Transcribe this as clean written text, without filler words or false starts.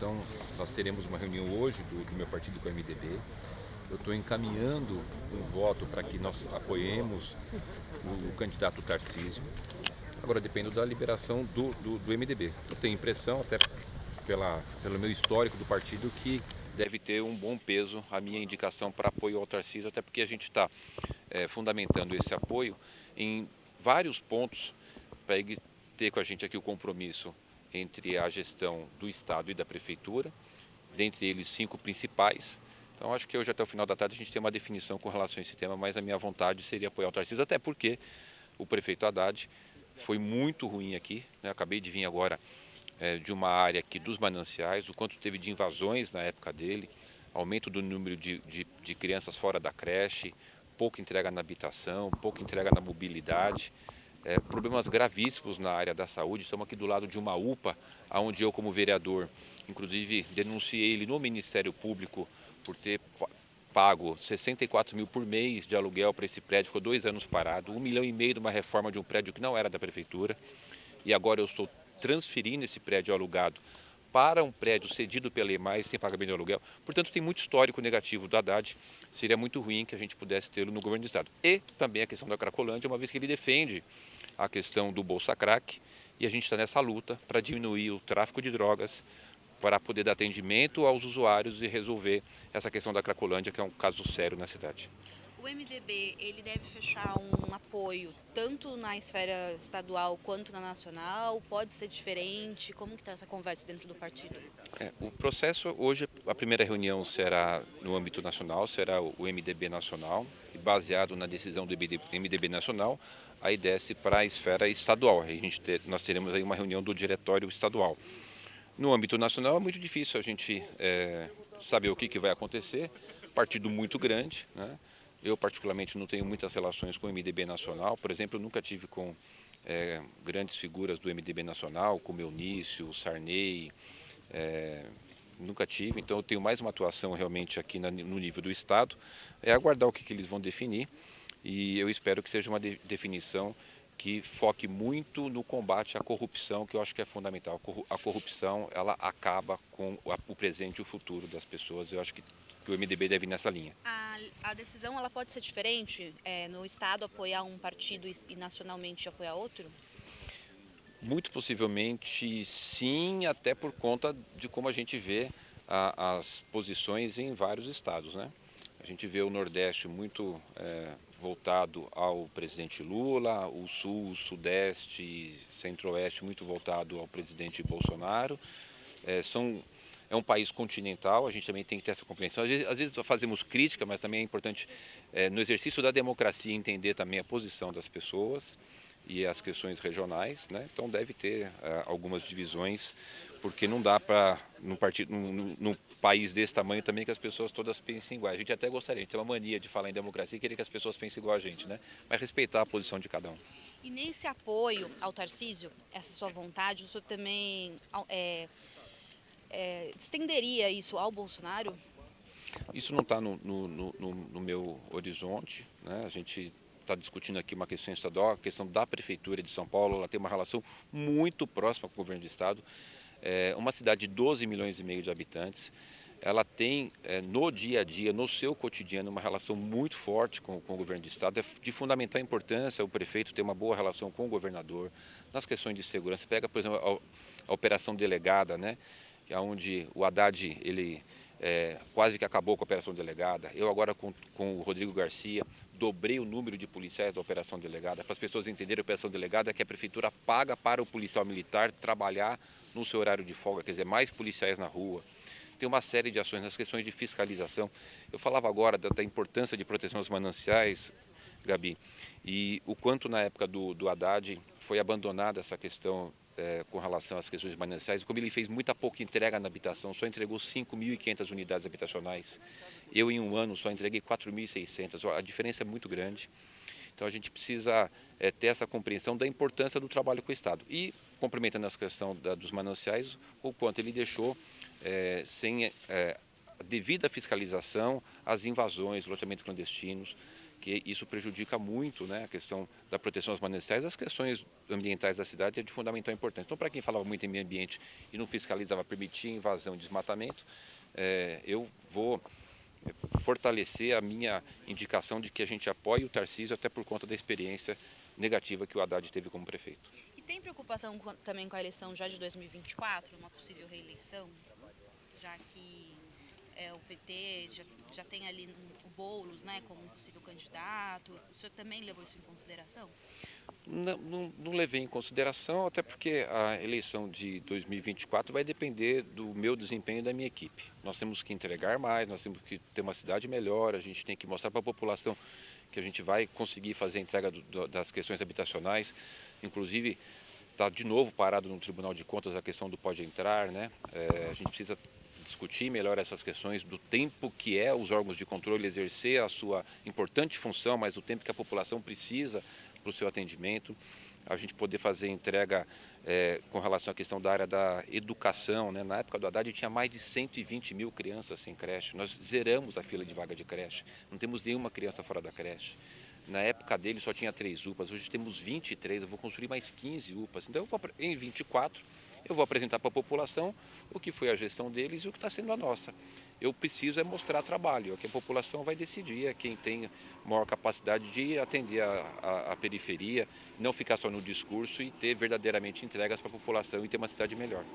Então, nós teremos uma reunião hoje do meu partido com o MDB. Eu estou encaminhando um voto para que nós apoiemos o candidato Tarcísio. Agora, depende da liberação do MDB. Eu tenho impressão, até pelo meu histórico do partido, que deve ter um bom peso a minha indicação para apoio ao Tarcísio, até porque a gente está fundamentando esse apoio em vários pontos para ele ter com a gente aqui o compromisso entre a gestão do Estado e da Prefeitura, dentre eles 5 principais. Então, acho que hoje, até o final da tarde, a gente tem uma definição com relação a esse tema, mas a minha vontade seria apoiar o Tarcísio, até porque o prefeito Haddad foi muito ruim aqui, né? Acabei de vir agora de uma área aqui dos mananciais, o quanto teve de invasões na época dele, aumento do número de crianças fora da creche, pouca entrega na habitação, pouca entrega na mobilidade, problemas gravíssimos na área da saúde. Estamos aqui do lado de uma UPA, onde eu, como vereador, inclusive denunciei ele no Ministério Público por ter pago 64 mil por mês de aluguel para esse prédio, ficou 2 anos parado, 1,5 milhão de uma reforma de um prédio que não era da prefeitura, e agora eu estou transferindo esse prédio alugado para um prédio cedido pela EMAI sem pagamento de aluguel. Portanto, tem muito histórico negativo do Haddad. Seria muito ruim que a gente pudesse tê-lo no governo do Estado. E também a questão da Cracolândia, uma vez que ele defende a questão do Bolsa Crack, e a gente está nessa luta para diminuir o tráfico de drogas, para poder dar atendimento aos usuários e resolver essa questão da Cracolândia, que é um caso sério na cidade. O MDB, ele deve fechar um apoio tanto na esfera estadual quanto na nacional? Pode ser diferente? Como que está essa conversa dentro do partido? O processo, hoje, a primeira reunião será no âmbito nacional, será o MDB nacional, e baseado na decisão do MDB nacional, aí desce para a esfera estadual. Nós teremos aí uma reunião do diretório estadual. No âmbito nacional é muito difícil a gente saber o que vai acontecer, partido muito grande, né? Eu, particularmente, não tenho muitas relações com o MDB nacional. Por exemplo, eu nunca tive com grandes figuras do MDB nacional, como Eunício, Sarney, nunca tive. Então, eu tenho mais uma atuação realmente aqui no nível do Estado. É aguardar o que eles vão definir, e eu espero que seja uma definição que foque muito no combate à corrupção, que eu acho que é fundamental. A corrupção, ela acaba com o presente e o futuro das pessoas. Eu acho que o MDB deve ir nessa linha. A decisão ela pode ser diferente? No Estado apoiar um partido e nacionalmente apoiar outro? Muito possivelmente sim, até por conta de como a gente vê as posições em vários estados, né? A gente vê o Nordeste muito voltado ao presidente Lula, o Sul, o Sudeste, Centro-Oeste muito voltado ao presidente Bolsonaro. É um país continental, a gente também tem que ter essa compreensão. Às vezes fazemos crítica, mas também é importante, no exercício da democracia, entender também a posição das pessoas e as questões regionais, né? Então deve ter algumas divisões, porque não dá para, num país desse tamanho também, que as pessoas todas pensem igual. A gente até gostaria, a gente tem uma mania de falar em democracia e querer que as pessoas pensem igual a gente, né? Mas respeitar a posição de cada um. E nesse apoio ao Tarcísio, essa sua vontade, o senhor também estenderia isso ao Bolsonaro? Isso não está no meu horizonte, né? A gente está discutindo aqui uma questão estadual, a questão da Prefeitura de São Paulo. Ela tem uma relação muito próxima com o governo do Estado. É uma cidade de 12 milhões e meio de habitantes. Ela tem, no dia a dia, no seu cotidiano, uma relação muito forte com o governo do Estado. É de fundamental importância o prefeito ter uma boa relação com o governador nas questões de segurança. Pega, por exemplo, a Operação Delegada, né? Que é onde o Haddad, ele quase que acabou com a Operação Delegada. Eu agora, com o Rodrigo Garcia, dobrei o número de policiais da Operação Delegada, para as pessoas entenderem. A Operação Delegada é que a Prefeitura paga para o policial militar trabalhar no seu horário de folga, quer dizer, mais policiais na rua. Tem uma série de ações nas questões de fiscalização. Eu falava agora da importância de proteção aos mananciais, Gabi, e o quanto na época do Haddad foi abandonada essa questão com relação às questões mananciais, como ele fez muita pouca entrega na habitação, só entregou 5.500 unidades habitacionais. Eu, em um ano, só entreguei 4.600. A diferença é muito grande. Então, a gente precisa ter essa compreensão da importância do trabalho com o Estado. E, complementando essa questão dos mananciais, o quanto ele deixou sem devida fiscalização as invasões, loteamentos clandestinos, porque isso prejudica muito, né, a questão da proteção aos mananciais, as questões ambientais da cidade é de fundamental importância. Então, para quem falava muito em meio ambiente e não fiscalizava, permitia invasão e desmatamento, eu vou fortalecer a minha indicação de que a gente apoie o Tarcísio, até por conta da experiência negativa que o Haddad teve como prefeito. E tem preocupação também com a eleição já de 2024, uma possível reeleição, já que o PT já tem ali o Boulos, né, como um possível candidato. O senhor também levou isso em consideração? Não levei em consideração, até porque a eleição de 2024 vai depender do meu desempenho e da minha equipe. Nós temos que entregar mais, nós temos que ter uma cidade melhor, a gente tem que mostrar para a população que a gente vai conseguir fazer a entrega das questões habitacionais. Inclusive, está de novo parado no Tribunal de Contas a questão do pode entrar, né? A gente precisa discutir melhor essas questões do tempo que os órgãos de controle exercer a sua importante função, mas o tempo que a população precisa para o seu atendimento, a gente poder fazer entrega com relação à questão da área da educação, né? Na época do Haddad tinha mais de 120 mil crianças sem creche, nós zeramos a fila de vaga de creche, não temos nenhuma criança fora da creche. Na época dele só tinha 3 UPAs, hoje temos 23, eu vou construir mais 15 UPAs. Então, em 24, eu vou apresentar para a população o que foi a gestão deles e o que está sendo a nossa. Eu preciso mostrar trabalho, é que a população vai decidir, é quem tem maior capacidade de atender a periferia, não ficar só no discurso e ter verdadeiramente entregas para a população e ter uma cidade melhor.